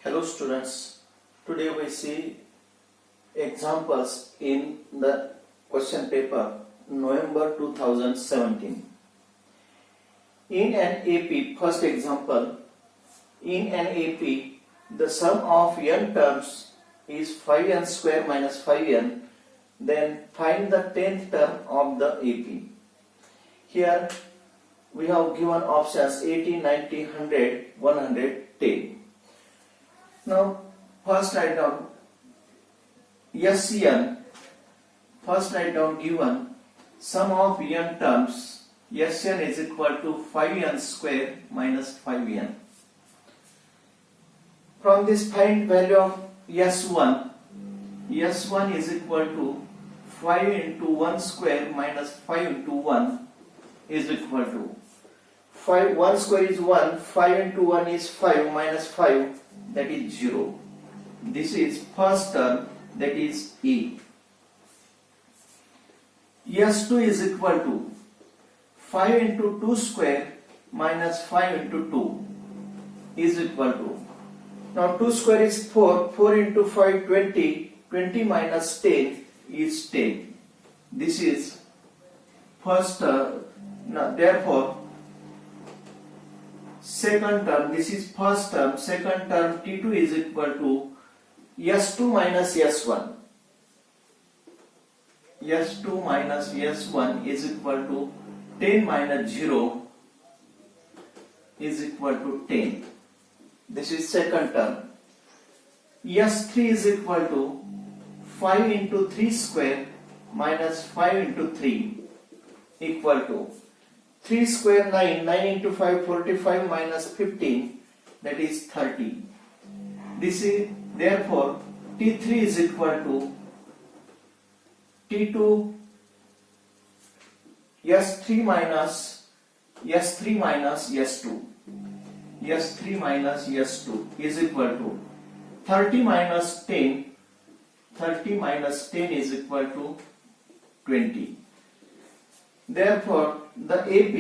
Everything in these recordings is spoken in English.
Hello students, today we see examples in the question paper November 2017. In an AP, first example, in an AP, the sum of n terms is 5n square minus 5n, then find the 10th term of the AP. Here we have given options 80, 90, 100, 110. Now, first write down SN. First write down given sum of n terms. Sn is equal to 5n square minus 5n. From this find value of S1. S1 is equal to 5 into 1 square minus 5 into 1 is equal to 5. 1 square is 1. 5 into 1 is 5 minus 5. That is 0. This is first term, that is A. S2 is equal to 5 into 2 square minus 5 into 2 is equal to. Now 2 square is 4. 4 into 5, 20. 20 minus 10 is 10. This is first term. Now therefore, second term, this is first term, second term T2 is equal to S2 minus S1. S2 minus S1 is equal to 10 minus 0 is equal to 10. This is second term. S3 is equal to 5 into 3 square minus 5 into 3 equal to 3 square 9, 9 into 5, 45 minus 15, that is 30. This is therefore T3 is equal to T2 S3 minus S2. S3 minus S2 is equal to 30 minus 10. 30 minus 10 is equal to 20. Therefore, the AP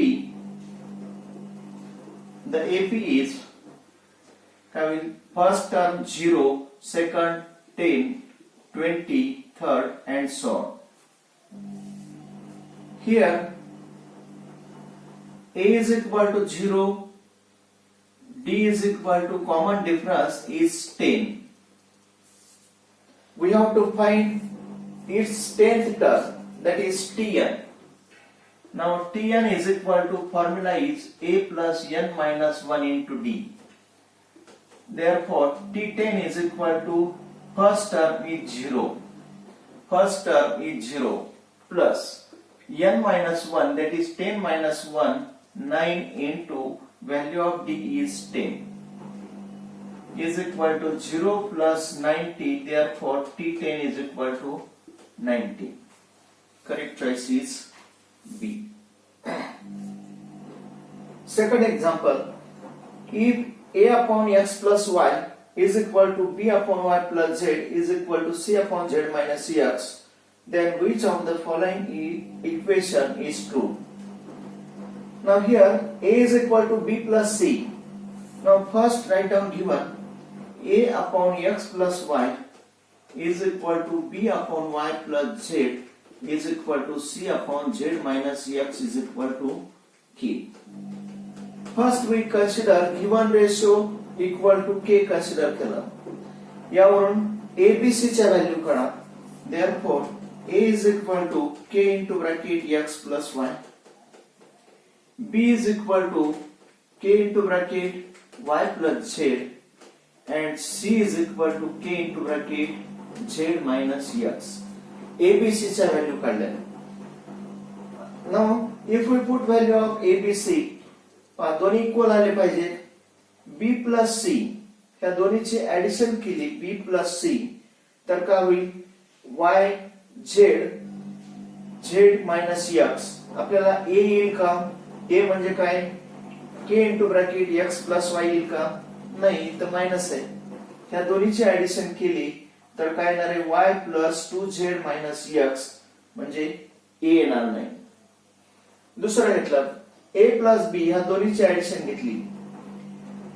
is having first term 0, second 10, 20, third, and so on. Here, A is equal to 0, D is equal to common difference is 10. We have to find its 10th term, that is Tn. Now Tn is equal to formula is A plus n minus 1 into D. Therefore T10 is equal to first term is 0. First term is 0 plus n minus 1, that is 10 minus 1, 9 into value of D is 10 is equal to 0 plus 90. Therefore T10 is equal to 90. Correct choice is B. Second example, if A upon x plus y is equal to B upon y plus z is equal to C upon z minus cx, then which of the following equation is true? Now here A is equal to B plus C. Now first write down given A upon x plus y is equal to B upon y plus z is equal to C upon z minus x is equal to K. First we consider given ratio equal to K consider केलं. यावरून ABC च्या value काढा. Therefore A is equal to K into bracket x plus y. B is equal to K into bracket y plus z and C is equal to K into bracket z minus x. ABC च्या value काढल्या. Now if we put value of ABC, दोन्ही equal आले पाहिजे. B plus C ह्या दोन्हीची addition केली B plus C तर काय होईल y z minus x. आपल्याला A येईल का? A म्हणजे काय K into bracket x plus y येईल का? नाही, तर मायनस आहे. ह्या दोन्हीची ऍडिशन केली तर काय येणार आहे y plus 2z minus x म्हणजे A येणार नाही. दुसरं घेतलं A plus B ह्या दोन्हीची ऍडिशन घेतली.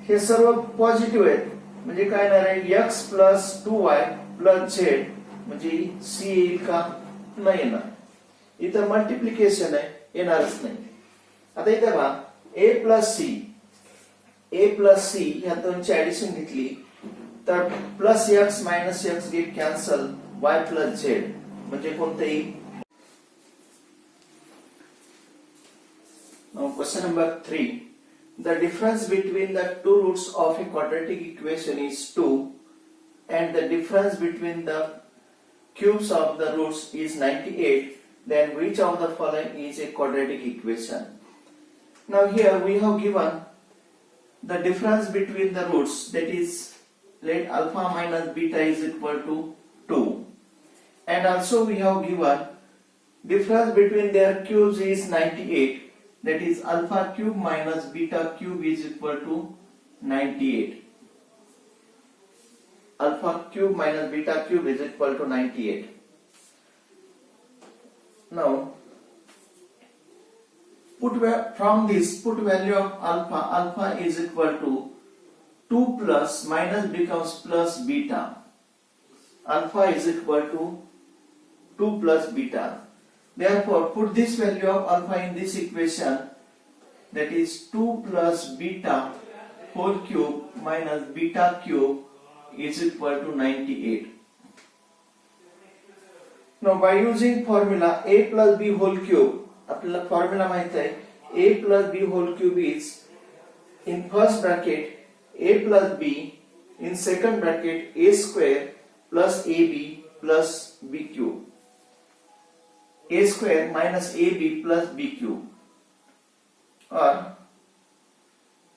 हे सर्व पॉझिटिव्ह आहेत म्हणजे काय येणार आहे x plus 2y plus z म्हणजे c येईल का? नाही येणार. इथं मल्टिप्लिकेशन आहे, येणारच नाही. आता इथे पहा a प्लस c ह्या दोनची ऍडिशन घेतली तर plus x minus x get cancel, y plus z म्हणजे कोणतं येईल? Now question number 3. The difference between the two roots of a quadratic equation is 2 and the difference between the cubes of the roots is 98. Then which of the following is a quadratic equation? Now here we have given the difference between the roots, that is let alpha minus beta is equal to 2, and also we have given difference between their cubes is 98, that is alpha cube minus beta cube is equal to 98. Alpha cube minus beta cube is equal to 98. Now from this put value of alpha is equal to 2 plus minus becomes plus beta. Alpha is equal to 2 plus beta. Therefore put this value of alpha in this equation, that is 2 plus beta whole cube minus beta cube is equal to 98. Now by using formula a plus b whole cube, आपल्याला formula माहित आहे a plus b whole cube is in first bracket a plus b, in second bracket a square plus ab plus b cube, a square minus ab plus b cube, or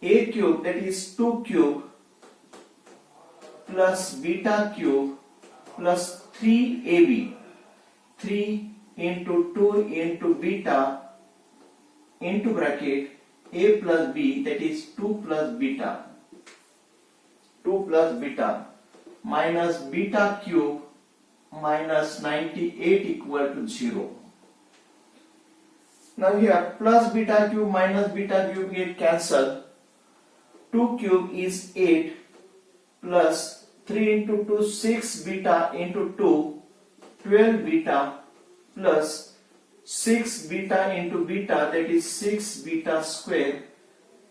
a cube that is 2 cube plus beta cube plus 3ab, 3 into 2 into beta into bracket a plus b, that is 2 plus beta, 2 plus beta minus beta cube minus 98 equal to 0. Now here plus beta cube minus beta cube get cancelled. 2 cube is 8 plus 3 into 2 6 beta into 2 12 beta plus 6 beta into beta, that is 6 beta square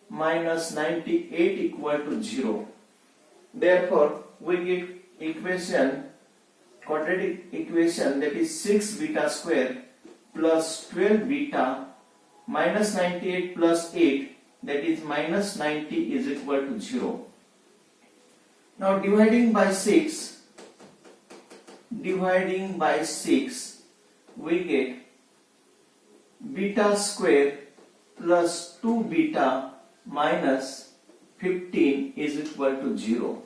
minus 98 equal to 0. Therefore we get equation, quadratic equation, that is 6 beta square plus 12 beta minus 98 plus 8, that is minus 90 is equal to 0. Now dividing by 6 we get beta square plus 2 beta minus 15 is equal to 0.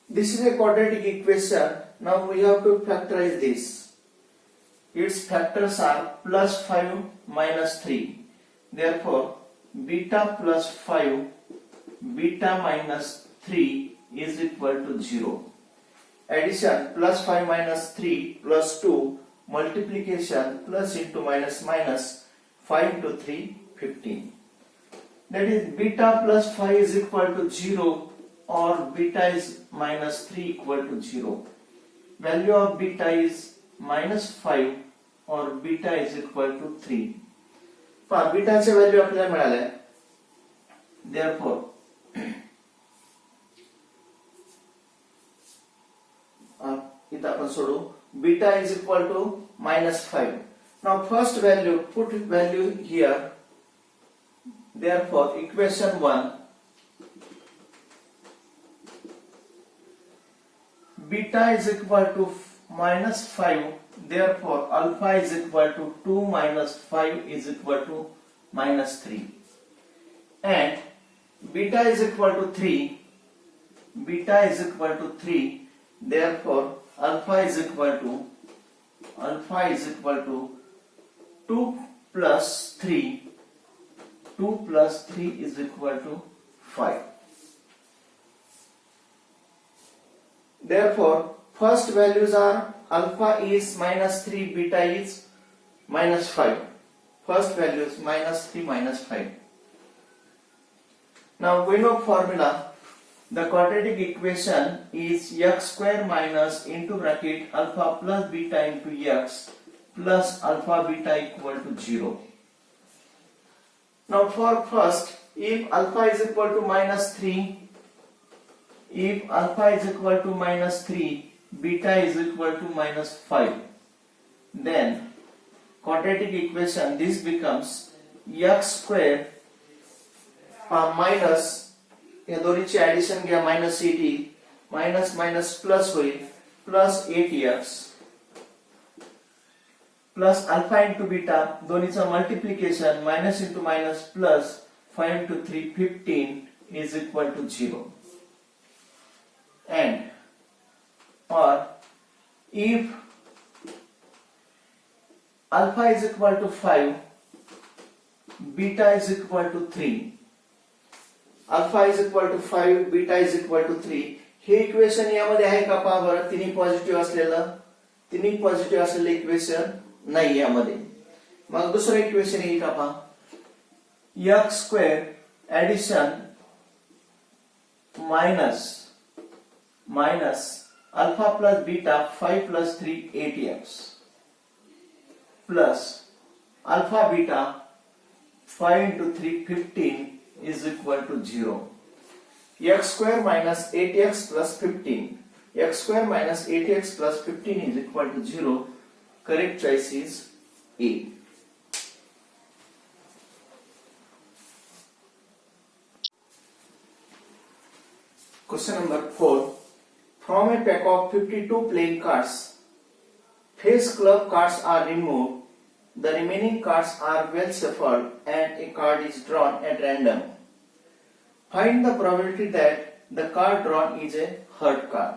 This is a quadratic equation. Now we have to factorize this. Its factors are plus 5 minus 3. Therefore beta plus 5 beta minus 3 is equal to 0. Addition plus 5 minus 3 plus 2, multiplication plus into minus minus 5 into 3 15. That is beta plus 5 is equal to 0 or beta is minus 3 equal to 0. Value of beta is minus 5 or beta is equal to 3. पहा बीटाचे value आपल्याला मिळाले. Therefore इथं आपण सोडू. Beta is equal to minus 5. Now first value, put value here. Therefore equation 1, beta is equal to minus 5. Therefore alpha is equal to 2 minus 5 is equal to minus 3. And beta is equal to 3. Beta is equal to 3. Therefore alpha is equal to 2 plus 3. 2 plus 3 is equal to 5. Therefore first values are alpha is minus 3, beta is minus 5. First value is minus 3 minus 5. Now we know formula The quadratic equation is x square minus into bracket alpha plus beta into x plus alpha beta equal to 0. Now for first, if alpha is equal to minus 3, if alpha is equal to minus 3, beta is equal to minus 5, then quadratic equation this becomes x square minus या दोन्हीची addition घ्या minus 80 minus minus plus होईल plus 8x plus alpha into beta दोन्हीचं multiplication minus into minus plus 5 into 3 15 is equal to 0 and or if alpha is equal to 5 beta is equal to 3 alpha is equal to 5 beta is equal to 3 हे equation यामध्ये आहे का पहा बरं तिन्ही positive असलेलं equation नाही यामध्ये मग दुसरं इक्वेशन येईल का पहा x square addition minus alpha plus beta 5 plus 3 8x plus alpha beta 5 into 3 15 is equal to 0. X square minus 8x plus 15. X square minus 8x plus 15 is equal to 0. Correct choice is A. Question number 4. From a pack of 52 playing cards, face club cards are removed. The remaining cards are well shuffled and a card is drawn at random. Find the probability that the card drawn is a hurt card.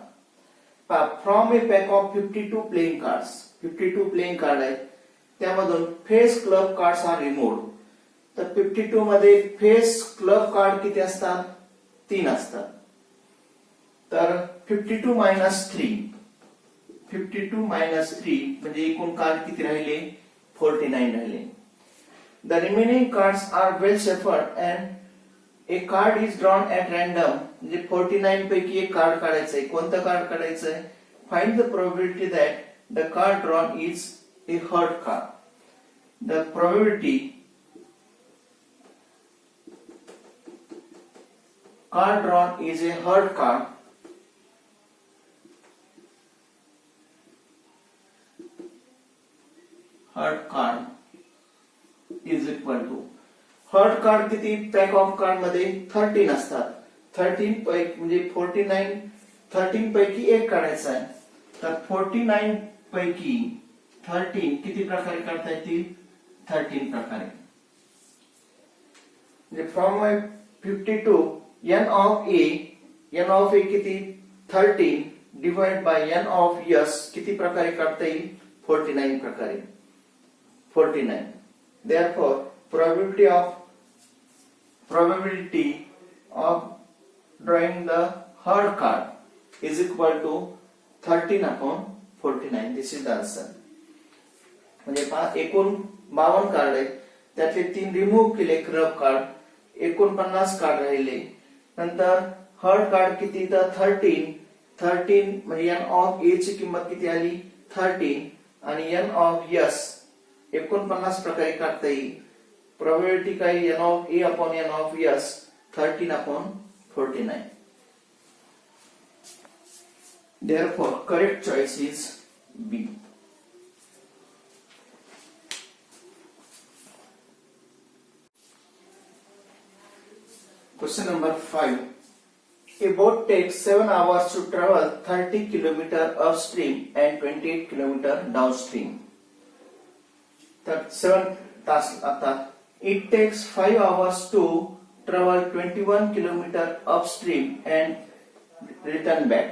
From a pack of 52 playing cards, 52 playing card आहेत त्यामधून face club cards are removed. तर 52 मध्ये face club card किती असतात 3 असतात. तर 52 minus 3 म्हणजे एकूण कार्ड किती राहिले 49 राहिले. The remaining cards are well shuffled and a card is drawn at random. म्हणजे 49 पैकी एक कार्ड काढायचंय. कोणतं card काढायचंय? Find the probability that the card drawn is a hurt card. The probability card drawn is a hurt card. Heart card is equal to heart card किती pack of card मध्ये 13 असतात. 13 पैकी म्हणजे 49 13 पैकी एक काढायचा आहे. तर 49 पैकी 13 किती प्रकारे काढता येतील 13 प्रकारे. म्हणजे फ्रॉम 52 n ऑफ a किती 13 divide by n of s किती प्रकारे काढता येईल 49 प्रकारे 49. Therefore, probability of drawing the hard card is equal to 13 upon 49. This is the answer. म्हणजे एकूण 52 कार्ड आहेत त्यातले 3 रिमूव्ह केले क्लब कार्ड 49 कार्ड राहिले. नंतर हर्ड कार्ड किती तर 13 म्हणजे n ऑफ a ची किंमत किती आली 13 आणि n ऑफ s 49 प्रकारे काढता येईल. प्रोबॅबिलिटी काय n of a upon n of s 13 upon 49. Therefore, correct choice is B. Question number 5. A boat takes 7 hours to travel 30 km upstream and 28 km downstream. 7 तास लागतात. It takes 5 hours to travel 21 km upstream and return back.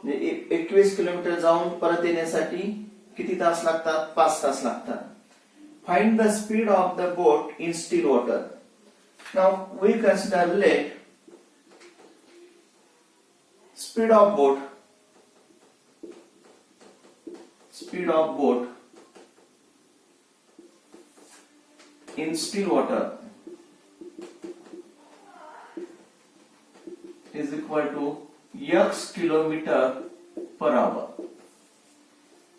21 kilometre जाऊन परत येण्यासाठी किती तास लागतात 5 तास लागतात. Find the speed of the boat in still water. Now we consider let speed of boat in still water is equal to x kilometer per hour,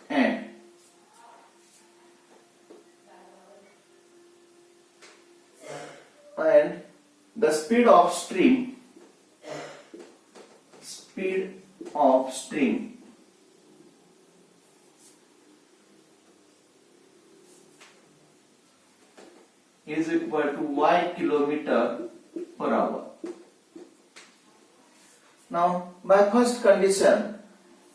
and the speed of stream is equal to y kilometer per hour. Now by first condition,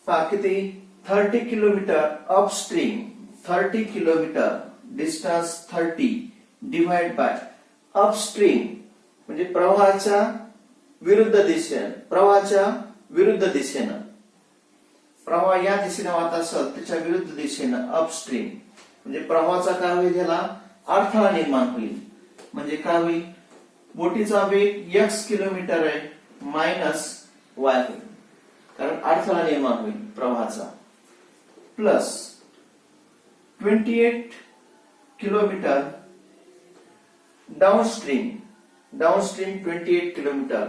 किती 30 kilometre upstream, 30 kilometre distance 30 divide by upstream म्हणजे प्रवाहाच्या विरुद्ध दिशेनं प्रवाह या दिशेने वाहत असेल त्याच्या विरुद्ध दिशेनं अपस्ट्रीम म्हणजे प्रवाहाचा काय होईल, याला अडथळा निर्माण होईल. म्हणजे काय होईल, बोटीचा वेग x किलोमीटर आहे मायनस y होईल, कारण अडथळा निर्माण होईल प्रवाहाचा, plus 28 kilometre downstream 28 kilometre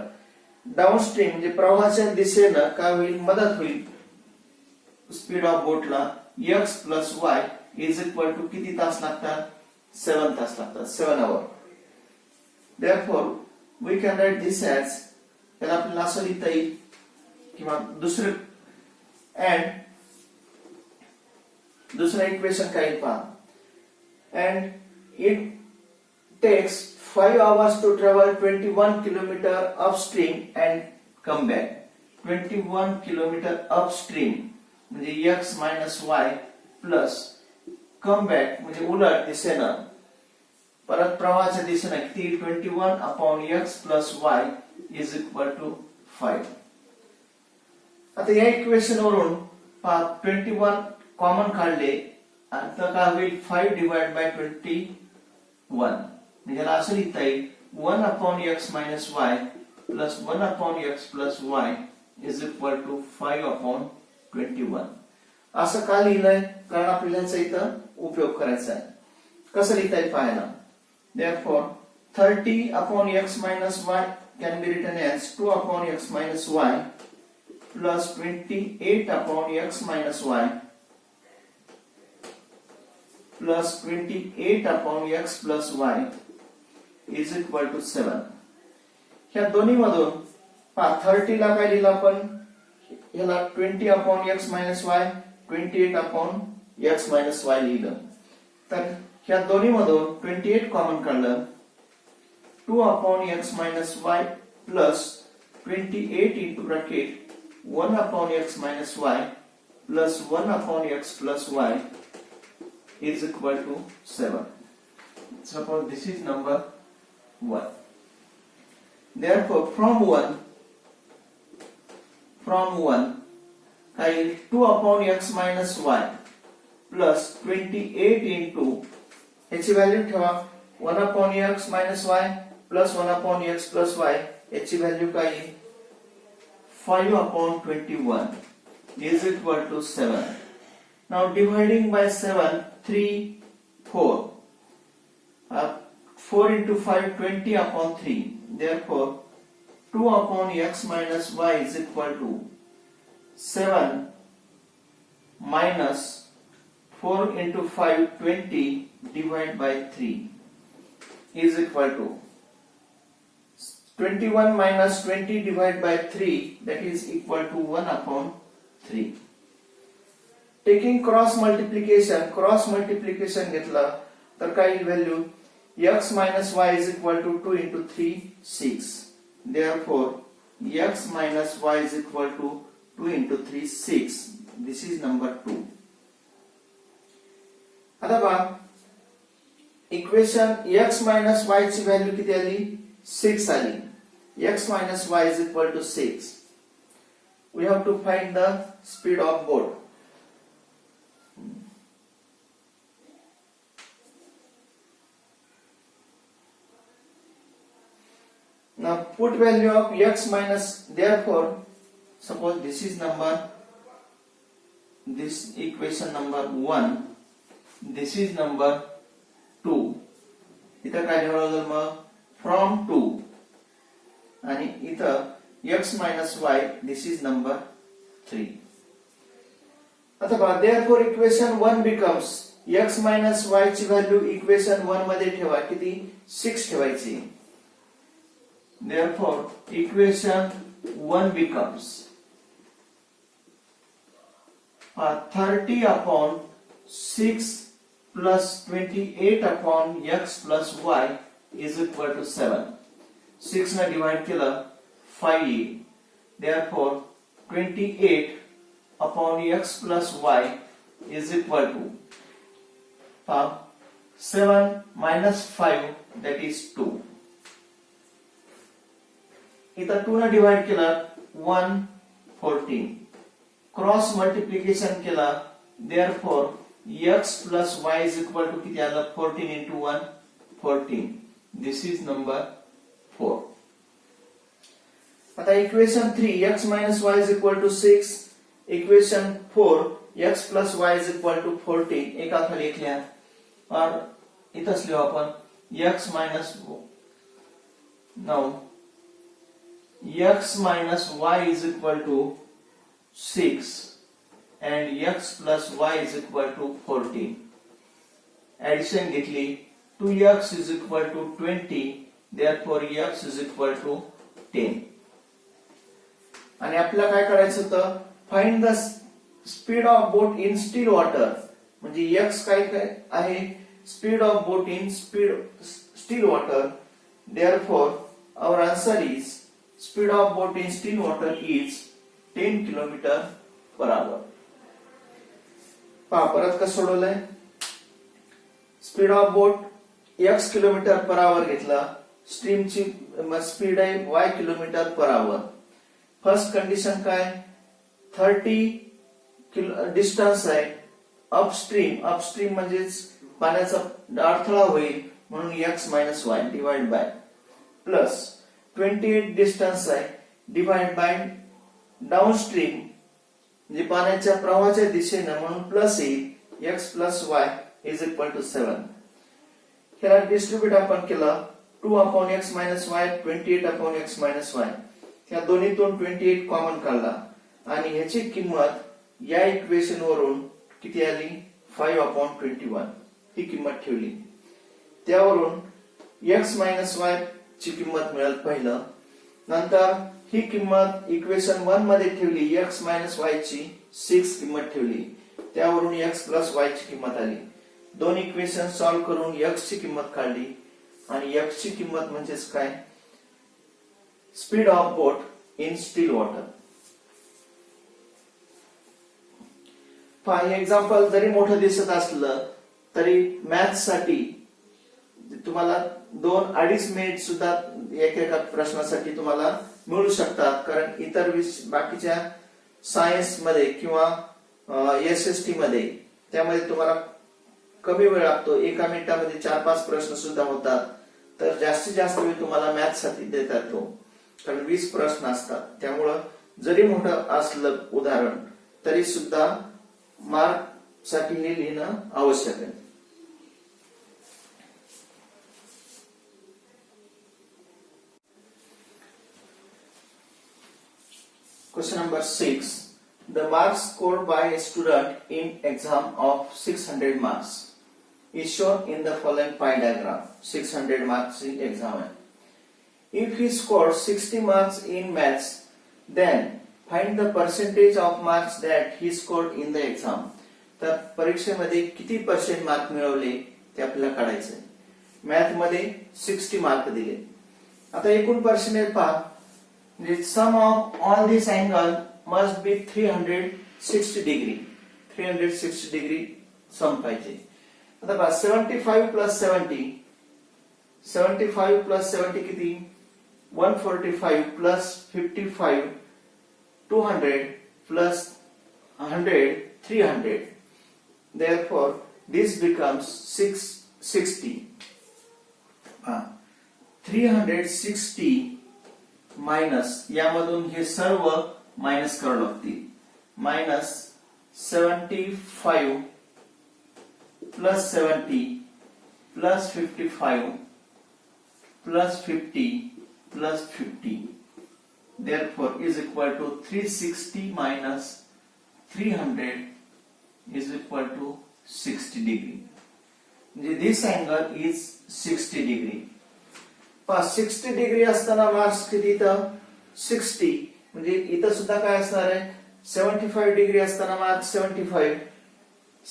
downstream म्हणजे प्रवाहाच्या दिशेनं काय होईल, मदत होईल स्पीड ऑफ बोटला x plus y is equal to किती तास लागतात, 7 तास लागतात, 7 hour. therefore we can write this as, त्याला आपल्याला असं लिहिता येईल किंवा दुसरं इक्वेशन काय पहा, and it takes 5 hours to travel 21 kilometer upstream and come back. 21 kilometer upstream म्हणजे x minus y plus come back म्हणजे उलट दिशेनं परत प्रवाहाच्या दिशेनं किती 21 upon x plus y is equal to 5. आता या इक्वेशन वरून 21 कॉमन काढले आता काय होईल 5 डिवाइड बाय 21 म्हणजे याला असं लिहिता येईल 1 upon x minus y plus 1 upon x plus y is equal to 5 upon 21. असं का लिहिलंय, कारण आपल्याला इथं उपयोग करायचा आहे. कसं लिहिता येईल पाहायला. therefore 30 upon x minus y can be written as 2 upon x minus y plus 28 upon x minus y plus 28 upon x plus y is equal to 7. ह्या दोन्ही मधून 30 ला काय लिहिलं आपण, ह्याला 20 upon x minus y 28 upon x minus y लिहिलं. तर ह्या दोन्ही मधून 28 कॉमन काढलं 2 upon x minus y plus 28 into bracket 1 upon x minus y plus 1 upon x plus y is equal to 7. Suppose this is number 1. Therefore from 1 2 upon x minus y plus 28 into याची value ठेवा 1 upon x minus y plus 1 upon x plus y याची value काय आहे 5 upon 21 is equal to 7. Now dividing by 7 3 4 4 into 5 20 upon 3. Therefore 2 upon x minus y is equal to 7 minus 4 into 5 20 divided by 3 is equal to 21 minus 20 divided by 3, that is equal to 1 upon 3. Taking cross multiplication घेतला तर काय value x minus y is equal to 2 into 3 6. Therefore x minus y is equal to 2 into 3 6. This is number 2. आता पहा equation x minus y ची value किती आली 6 आली. x minus y is equal to 6. We have to find the speed of boat. Now put value of x minus, therefore suppose this is this equation number 1, this is number 2. इथं काय लिहावं लागेल मग from 2 आणि इथं x minus y, this is number 3. आता पहा, therefore equation 1 becomes x minus y ची value equation 1 मध्ये ठेवा, किती 6 ठेवायची. Therefore equation 1 becomes 30 upon 6 plus 28 upon x plus y is equal to 7. 6 ने डिवाइड केलं 5 येईल. Therefore 28 upon x plus y is equal to 7 minus 5, that is 2. इथं 2 ने डिवाइड केलं 1 14. क्रॉस मल्टिप्लिकेशन केला, therefore x plus y is equal to किती आलं 14 into 1 14. This is number 4. आता equation 3 x minus y is equal to 6, equation 4 x plus y is equal to 14 एका खाली एक लिहा और इथंच लिहू आपण x minus now x minus y is equal to 6 and x plus y is equal to 14. Addition घेतली, 2x is equal to 20, therefore x is equal to 10. आणि आपल्याला काय करायचं होतं, find the speed of boat in steel water. म्हणजे x काय आहे, speed of boat in steel water. therefore our answer is speed of boat in still water is 10 kilometre per hour. पहा परत कसं सोडवलंय, speed of boat x kilometre per hour घेतला, स्ट्रीमची speed आहे y kilometre per hour. First condition काय, 30 distance आहे upstream म्हणजेच पाण्याचा अडथळा होईल म्हणून x minus y divide by, plus 28 distance आहे डिवाइड बाय डाउनस्ट्रीम म्हणजे पाण्याच्या प्रवाहाच्या दिशेने म्हणून प्लस येईल x plus y is equal to 7. ह्याला डिस्ट्रीब्यूट आपण केला 2 upon x minus y 28 upon x minus y. ह्या दोन्हीतून 28 कॉमन काढला आणि ह्याची किंमत या इक्वेशन वरून किती आली 5 अपॉन 21 ही किंमत ठेवली. त्यावरून x मायनस y ची किंमत मिळेल पहिलं. नंतर ही किंमत इक्वेशन 1 मध्ये ठेवली, x मायनस y ची 6 किंमत ठेवली, त्यावरून x प्लस y ची किंमत आली. दोन इक्वेशन सॉल्व करून x ची किंमत काढली आणि x ची किंमत म्हणजेच काय, speed of boat in steel water. पहा एक्झाम्पल जरी मोठं दिसत असलं तरी मॅथ्स साठी तुम्हाला 2-2.5 मिनिट सुद्धा एकेका प्रश्नासाठी तुम्हाला मिळू शकतात. कारण इतर बाकीच्या सायन्स मध्ये किंवा एसएसटी मध्ये त्यामध्ये तुम्हाला कमी वेळ लागतो, एका मिनिटामध्ये 4-5 प्रश्न सुद्धा होतात. तर जास्तीत जास्त वेळ तुम्हाला मॅथ्स साठी देता येतो, कारण 20 प्रश्न असतात. त्यामुळं जरी मोठं असलं उदाहरण तरी सुद्धा मार्क साठी हे लिहिणं आवश्यक आहे. Question number 6. The marks scored by a student in exam of 600 marks is shown in the following pie diagram. 600 marks in exam. If he scored 60 marks in maths, then find the percentage of marks that he scored in the exam. तर परीक्षेमध्ये किती percent mark मिळवले ते आपल्याला काढायचे. Math मध्ये 60 mark दिले. आता एकूण पर्सेंटेज पहा, the sum of all this angle must be 360 degree. 360 degree sum पाहिजे. आता पहा 75 plus 70, 75 plus 70 किती 145 plus 55 200 plus 100 300. Therefore this becomes 660. 360 minus यामधून हे सर्व मायनस करावं लागतील. Minus 75 plus 70 plus 55 plus 50 plus 50. therefore is equal to 360 minus 300 is equal to 60 degree. This angle is 60 degree. 60 degree असताना marks किती इथं 60 म्हणजे इथं सुद्धा काय असणार आहे 75 डिग्री असताना मार्क्स 75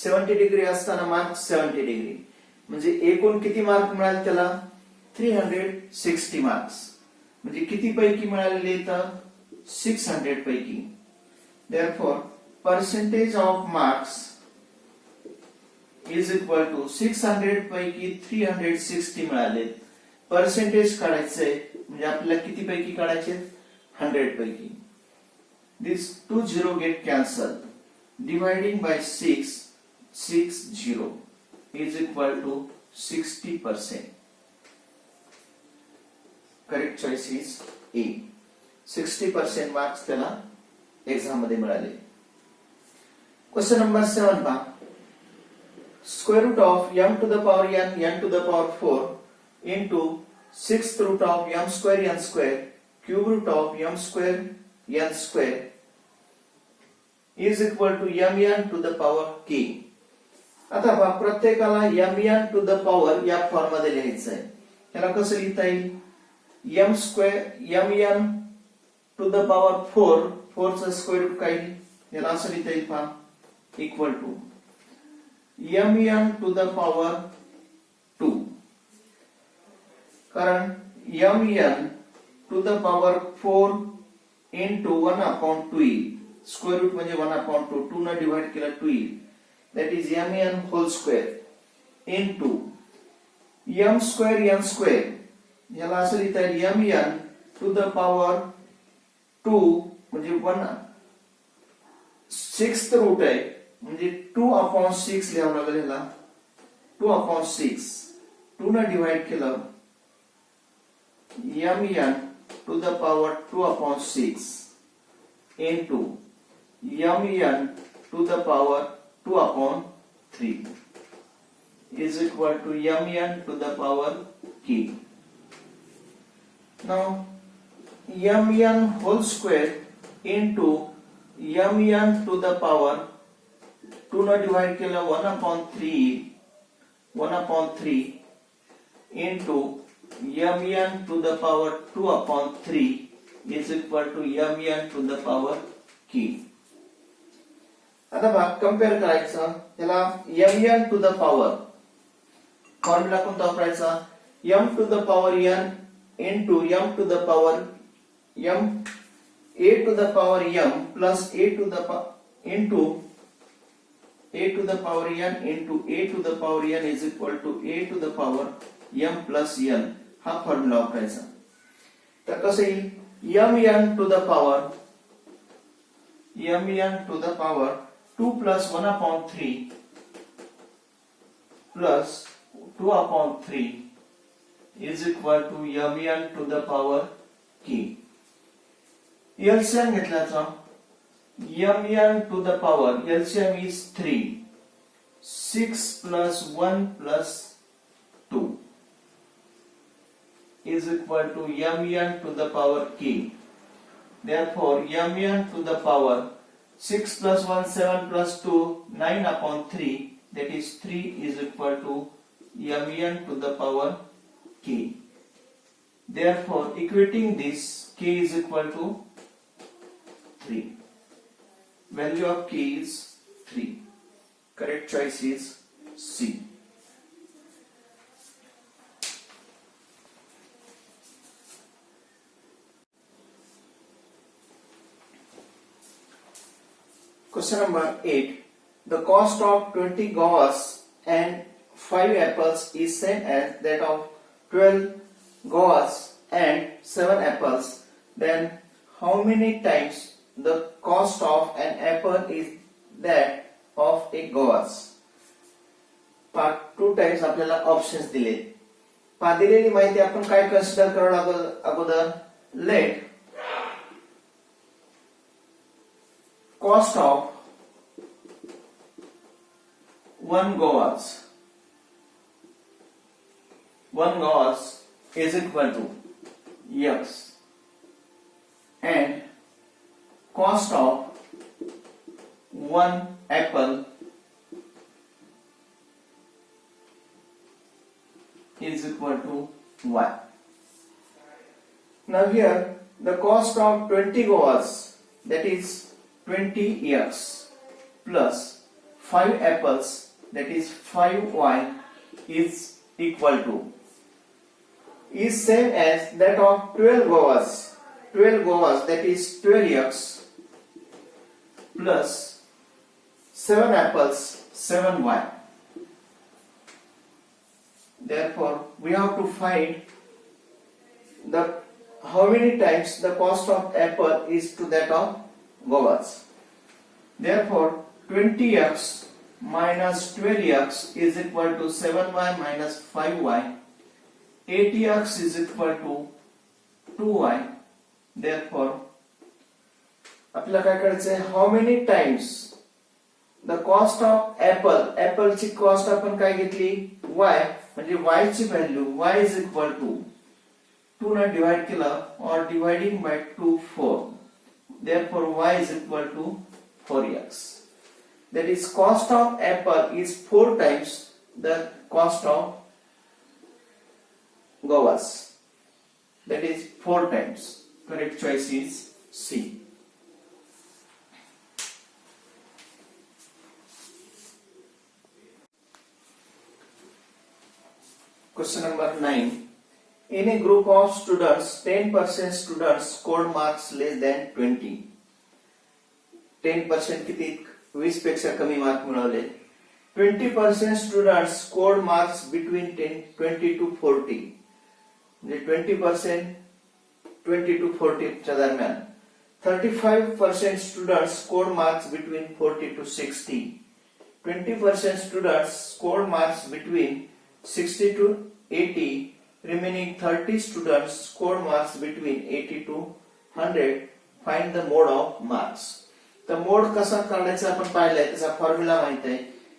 70 डिग्री असताना मार्क्स 70 डिग्री म्हणजे एकूण किती मार्क मिळाले त्याला 360 मार्क्स म्हणजे किती पैकी मिळालेले इथं 600 पैकी. Therefore percentage of marks is equal to 600 पैकी 360 मिळाले. पर्सेंटेज काढायचंय म्हणजे आपल्याला किती पैकी काढायचे 100 पैकी. This 2 0 get cancelled. Dividing by 6 0 is equal to 60%. Correct choice is A. 60% marks त्याला एक्झाम मध्ये मिळाले. क्वेश्चन नंबर 7 पहा. Square root of m to the power n to the power 4 into 6th root of m square cube root of m square n square is equal to mn to the power k. आता पहा प्रत्येकाला mn to the power या form मध्ये लिहायचं आहे. याला कसं लिहिता येईल m square mn to the power 4 चा स्क्वेअर रूट काय याला असं लिहिता येईल पहा equal to mn to the power 2 कारण mn to the power 4 into 1 upon 2 येईल. स्क्वेअर रूट म्हणजे 1 upon 2 2 ने डिवाइड केला 2 येईल. that is mn whole square into m square n square याला असं लिहिता येईल mn to the power 2 म्हणजे 1 6th रूट आहे म्हणजे 2 upon 6 लिहावं लागेल ह्याला 2 upon 6 2 ने डिवाइड केलं mn to the power 2 upon 6 into mn to the power 2 upon 3 is equal to mn to the power k. Now mn whole square into mn to the power 2 ने divide केलं 1 upon 3 into mn to the power 2 upon 3 is equal to mn to the power k. आता बघा compare करायचं त्याला mn to the power formula कोणता वापरायचा m to the power n into m to the power m a to the power m plus a to the into a to the power n into a to the power n is equal to a to the power m plus n हा formula वापरायचा. तर कसं येईल mn to the power 2 plus 1 upon 3 plus 2 upon 3 is equal to mn to the power k. LCM घेतल्याचा mn to the power LCM is 3 6 plus 1 plus 2 is equal to mn to the power k. Therefore mn to the power 6 plus 1 7 plus 2 9 upon 3 that is 3 is equal to mn to the power k. Therefore equating this k is equal to 3. Value of k is 3. Correct choice is C. Question number 8. The cost of 20 guavas and 5 apples is same as that of 12 guavas and 7 apples. Then how many times the cost of an apple is that of a guavas? Part 2 times आपल्याला options दिले. दिलेली माहिती आपण काय consider करावं अगोदर late cost of 1 guavas is equal to x and cost of one apple is equal to y. Now here the cost of 20 guavas, that is 20x, plus 5 apples, that is 5y, is equal to, is same as that of 12 guavas. 12 guavas, that is 12x, plus 7 apples, 7y. Therefore we have to find the how many times the cost of apple is to that of guavas. Therefore 20x minus 12x is equal to 7y minus 5y. 80x is equal to 2y. Therefore आपल्याला काय करायचंय, how many times the cost of apple ची cost आपण काय घेतली, y, म्हणजे y ची value y is equal to 2 ने डिवाइड केलं और dividing by 2 4. Therefore y is equal to 4x. That is cost of apple is 4 times the cost of guavas. That is 4 times. Correct choice is C. Question number 9. In a group of students, 10% students scored marks less than 20. 10% किती, 20 पेक्षा कमी mark मिळवले. 20% students scored marks between 20 to 40. म्हणजे 20% 20 to 40 च्या दरम्यान. 35% students scored marks between 40 to 60. 20% students scored marks between 60 to 80. Remaining 30 students scored marks between 80 to 100. Find the mode of marks. तर mode कसा काढायचा आपण पाहिलाय, त्याचा फॉर्म्युला माहित आहे.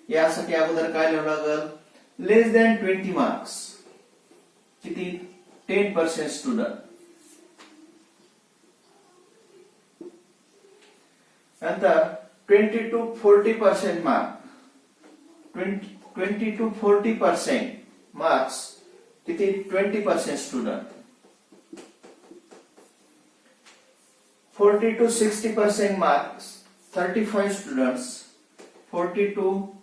यासाठी अगोदर काय लिहावं लागेल, लेस दॅन 20 मार्क्स, किती, 10% स्टुडंट. नंतर 20 to 40% मार्क, 20 to 40% मार्क्स, किती, 20% student. 40 to 60% marks, 35 students. 40 to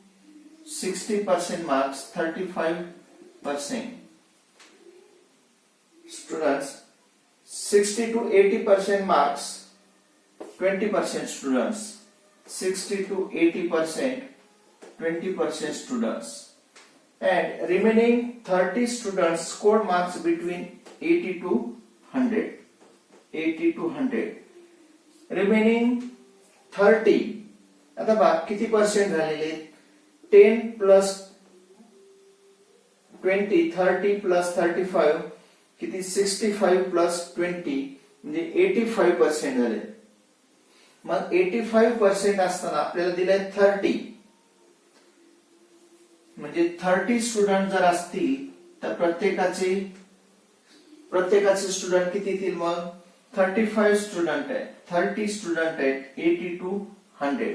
60% marks, 35% students. 60 to 80% marks, 20% students. 60 to 80%, 20% students. And remaining 30 students scored marks between 80 to 100. 80 to 100. Remaining 30. आता बघा किती पर्सेंट झालेले, 10 plus 20, 30 plus 35, किती, 65 plus 20, म्हणजे 85% झाले. मग 85% असताना आपल्याला दिले 30, म्हणजे 30 स्टुडंट जर असतील तर प्रत्येकाचे स्टुडंट किती येतील, मग 35 स्टुडंट आहे, 30 स्टुडंट आहेत, 80 to 100.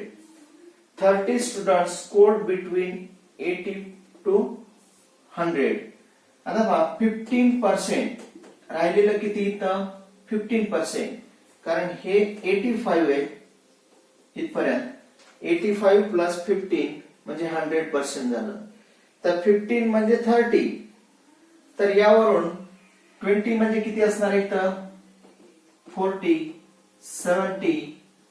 30 student scored between 80 to 100. आता बघा 15% राहिलेलं किती इथं, 15%, कारण हे 85 आहे इथपर्यंत. 85 plus 15 म्हणजे 100% झालं. तर 15 म्हणजे 30. तर यावरून 20 म्हणजे किती असणार आहे, इथं 40, 70,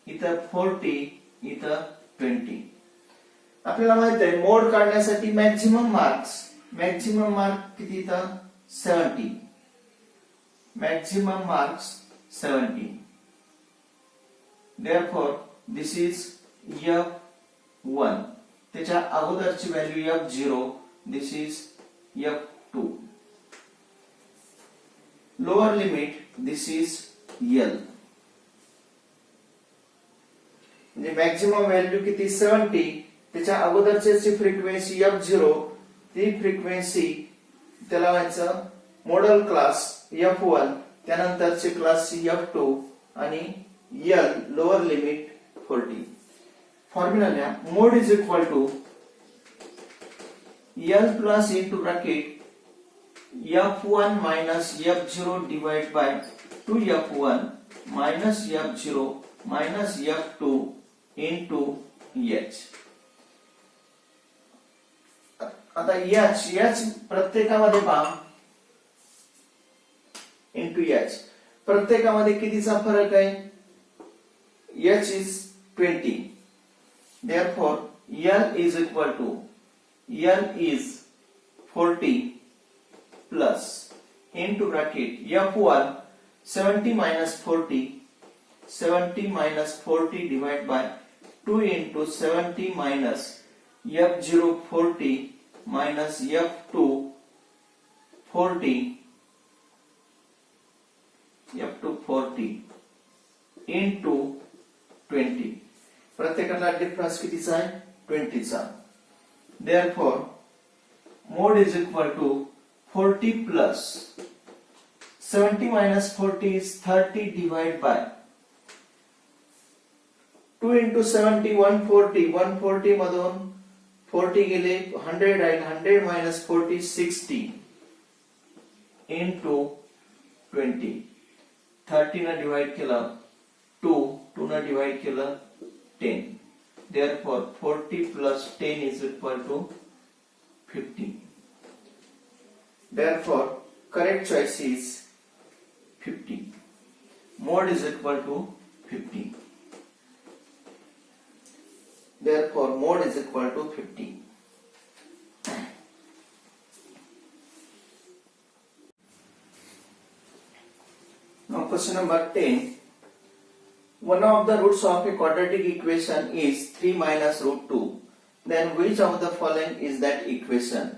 इथं 40, इथं 20. आपल्याला माहित आहे मोड काढण्यासाठी मॅक्झिमम मार्क किती, इथं 70. Maximum marks 70. Therefore this is F1. त्याच्या अगोदरची value F0. This is F2. Lower limit, this is L. म्हणजे मॅक्झिमम व्हॅल्यू किती, 70. त्याच्या अगोदरची फ्रिक्वेन्सी F0, ती फ्रिक्वेन्सी त्याला व्हायचं मॉडेल क्लास F1, त्यानंतरची क्लास F2 आणि L लोअर लिमिट 40. फॉर्म्युला लिहा. Mode is equal to L plus into bracket F1 minus F0 divided by 2F1 minus F0 minus F2 into H. आता H प्रत्येकामध्ये पहा into H. प्रत्येकामध्ये कितीचा फरक आहे? H is 20. Therefore, L is equal to L is 40 plus into bracket F1 70 minus 40 divided by 2 into 70 minus F0 40 minus F2 40 into 20. प्रत्येकाला difference कितीचा आहे? 20 चा. Therefore, mode is equal to 40 plus 70 minus 40 is 30 divided by 2 into 70 140 मधून 40 गेले 100 राहील 100 minus 40 60 into 20. 30 ने divide केलं 2 ने divide केलं 10. Therefore 40 plus 10 is equal to 50. Therefore correct choice is 50. Mode is equal to 50. Therefore mode is equal to 50. Now question number 10. One of the roots of a quadratic equation is 3 minus root 2. Then which of the following is that equation?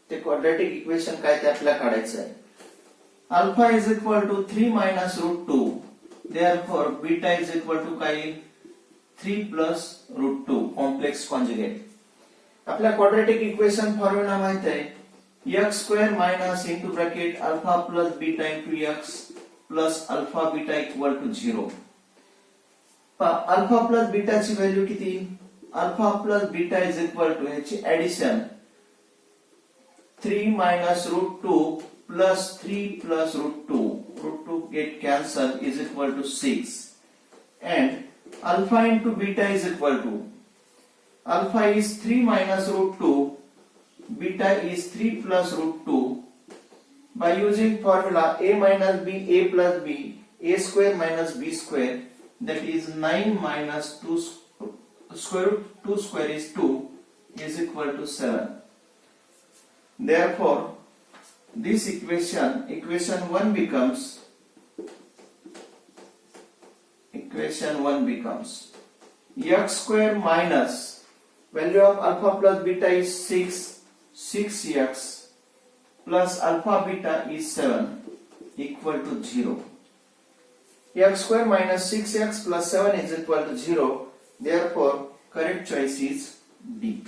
The quadratic equation काय ते आपल्याला काढायचं आहे. Alpha is equal to 3 minus root 2. Therefore beta is equal to काय 3 plus root 2 complex conjugate. आपल्या quadratic equation formula माहित आहे. x square minus into bracket alpha plus beta into x plus alpha beta equal to 0. Alpha plus बीटाची value किती? Alpha plus beta is equal to याची addition 3 minus root 2 plus 3 plus root 2. Root 2 get cancelled is equal to 6. And alpha into beta is equal to alpha is 3 minus root 2, beta is 3 plus root 2. By using formula a minus b, a plus b, a square minus b square, that is 9 minus 2 square root 2 square is 2 is equal to 7. Therefore this equation 1 becomes x square minus value of alpha plus beta is 6x plus alpha beta is 7 equal to 0. X square minus 6x plus 7 is equal to 0. Therefore correct choice is D.